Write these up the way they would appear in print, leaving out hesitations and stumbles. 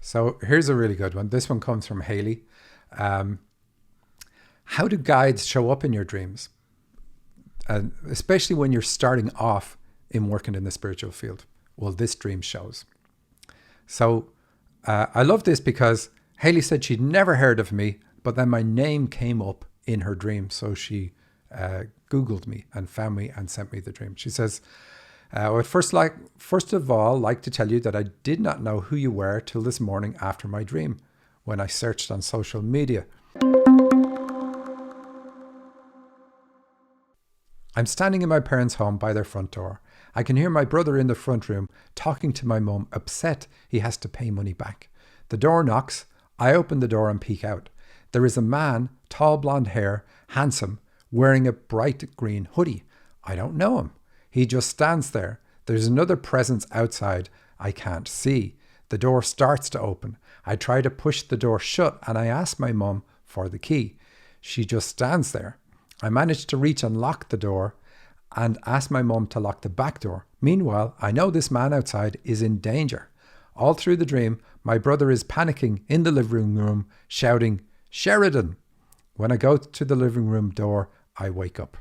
So here's a really good one. This one comes from Hayley. Um, how do guides show up in your dreams? And especially when you're starting off in working in the spiritual field. Well, this dream shows. So I love this because Hayley said she'd never heard of me, but then my name came up in her dream. So she Googled me and found me and sent me the dream. She says, I would first of all like to tell you that I did not know who you were till this morning after my dream, when I searched on social media. I'm standing in my parents' home by their front door. I can hear my brother in the front room talking to my mum, upset he has to pay money back. The door knocks. I open the door and peek out. There is a man, tall blonde hair, handsome, wearing a bright green hoodie. I don't know him. He just stands there. There's another presence outside I can't see. The door starts to open. I try to push the door shut and I ask my mum for the key. She just stands there. I manage to reach and lock the door and ask my mum to lock the back door. Meanwhile, I know this man outside is in danger. All through the dream, my brother is panicking in the living room, shouting, "Sheridan!" When I go to the living room door, I wake up.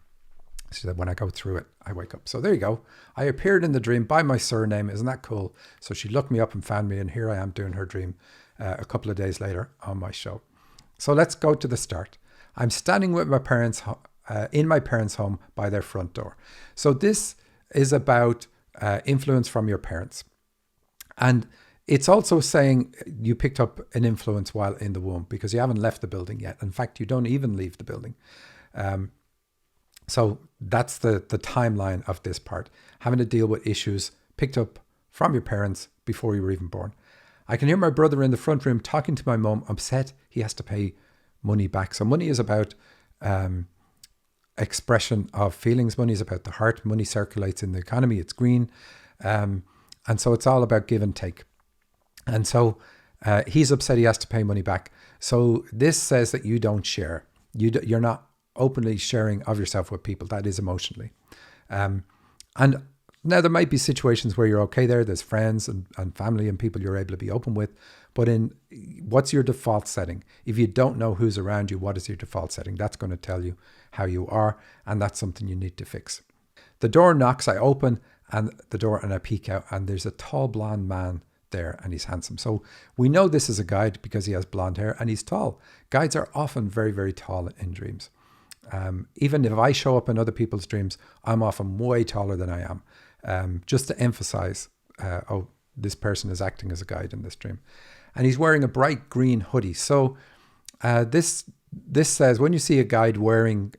She said, when I go through it, I wake up. So there you go. I appeared in the dream by my surname. Isn't that cool? So she looked me up and found me, and here I am doing her dream a couple of days later on my show. So let's go to the start. I'm standing with my parents in my parents' home by their front door. So this is about influence from your parents. And it's also saying you picked up an influence while in the womb because you haven't left the building yet. In fact, you don't even leave the building. So that's the timeline of this part. Having to deal with issues picked up from your parents before you were even born. I can hear my brother in the front room talking to my mum, upset he has to pay money back. So money is about expression of feelings. Money is about the heart. Money circulates in the economy. It's green. And so it's all about give and take. And so he's upset he has to pay money back. So this says that you don't share. You're not openly sharing of yourself with people. That is emotionally. And now there might be situations where you're okay there. There's friends and family and people you're able to be open with. But what's your default setting? If you don't know who's around you, what is your default setting? That's going to tell you how you are. And that's something you need to fix. The door knocks. I open the door and I peek out. And there's a tall blonde man there and he's handsome. So we know this is a guide because he has blonde hair and he's tall. Guides are often very, very tall in dreams. Even if I show up in other people's dreams, I'm often way taller than I am. Just to emphasize, this person is acting as a guide in this dream. And he's wearing a bright green hoodie. So this says when you see a guide wearing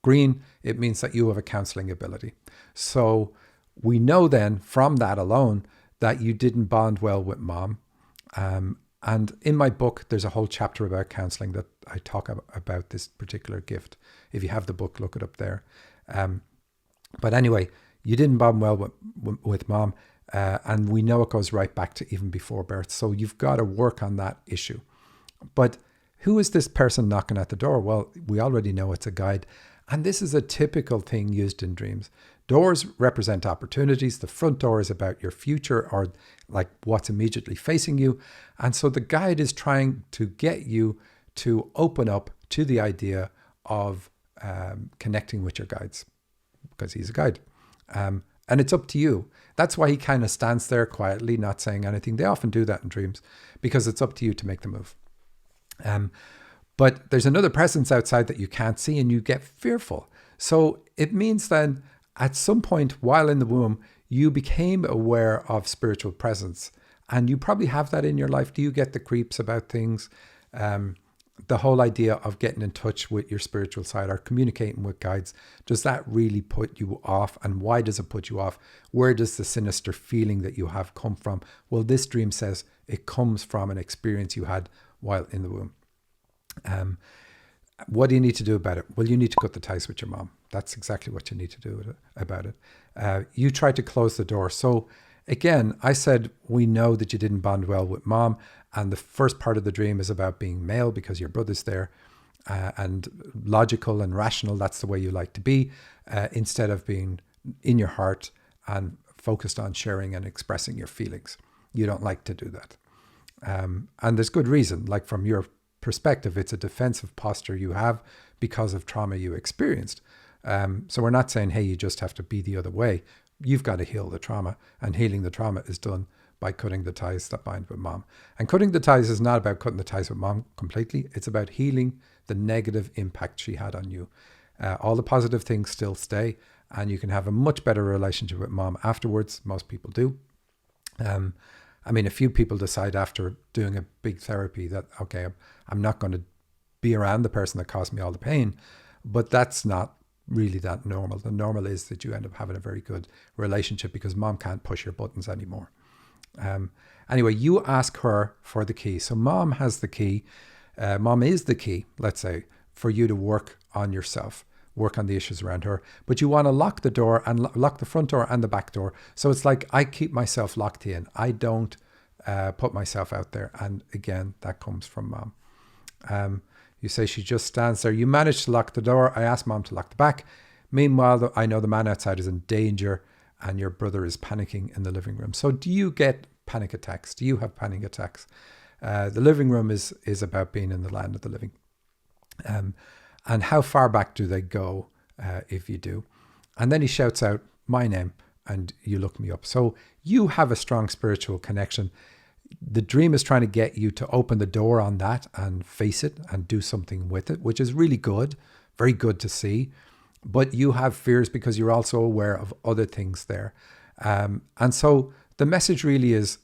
green, it means that you have a counseling ability. So we know then from that alone that you didn't bond well with mom. And in my book, there's a whole chapter about counseling that I talk about this particular gift. If you have the book, look it up there. But anyway, you didn't bond well with mom. And we know it goes right back to even before birth. So you've got to work on that issue. But who is this person knocking at the door? Well, we already know it's a guide. And this is a typical thing used in dreams. Doors represent opportunities. The front door is about your future or like what's immediately facing you. And so the guide is trying to get you to open up to the idea of connecting with your guides because he's a guide. And it's up to you. That's why he kind of stands there quietly, not saying anything. They often do that in dreams because it's up to you to make the move. But there's another presence outside that you can't see and you get fearful. So it means then at some point while in the womb, you became aware of spiritual presence and you probably have that in your life. Do you get the creeps about things? The whole idea of getting in touch with your spiritual side or communicating with guides, does that really put you off? And why does it put you off? Where does the sinister feeling that you have come from? Well, this dream says it comes from an experience you had while in the womb. What do you need to do about it? Well, you need to cut the ties with your mom. That's exactly what you need to do about it. You tried to close the door. So again, I said, we know that you didn't bond well with mom. And the first part of the dream is about being male because your brother's there and logical and rational. That's the way you like to be instead of being in your heart and focused on sharing and expressing your feelings. You don't like to do that. And there's good reason. Like from your perspective, it's a defensive posture you have because of trauma you experienced. So we're not saying, hey, you just have to be the other way. You've got to heal the trauma, and healing the trauma is done by cutting the ties that bind with mom. And cutting the ties is not about cutting the ties with mom completely. It's about healing the negative impact she had on you. All the positive things still stay, and you can have a much better relationship with mom afterwards. Most people do. I mean, a few people decide after doing a big therapy that, okay, I'm not going to be around the person that caused me all the pain, but that's not really that normal. The normal is that you end up having a very good relationship because mom can't push your buttons anymore. Anyway, you ask her for the key. So mom has the key. Mom is the key, let's say, for you to work on yourself, work on the issues around her. But you want to lock the door and lock the front door and the back door. So it's like I keep myself locked in. I don't put myself out there. And again, that comes from mom. You say she just stands there. You manage to lock the door. I asked mom to lock the back. Meanwhile, I know the man outside is in danger and your brother is panicking in the living room. So do you get panic attacks? Do you have panic attacks? The living room is about being in the land of the living. And how far back do they go if you do? And then he shouts out my name and you look me up. So you have a strong spiritual connection. The dream is trying to get you to open the door on that and face it and do something with it, which is really good, very good to see. But you have fears because you're also aware of other things there. And so the message really is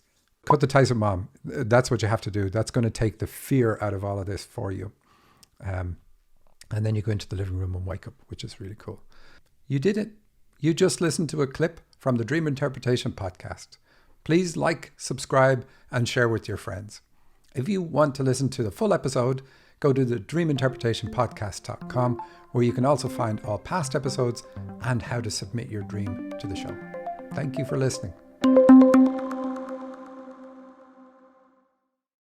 cut the ties with mom. That's what you have to do. That's going to take the fear out of all of this for you. And then you go into the living room and wake up, which is really cool. You did it. You just listened to a clip from the Dream Interpretation Podcast. Please like, subscribe, and share with your friends. If you want to listen to the full episode, go to the dreaminterpretationpodcast.com, where you can also find all past episodes and how to submit your dream to the show. Thank you for listening.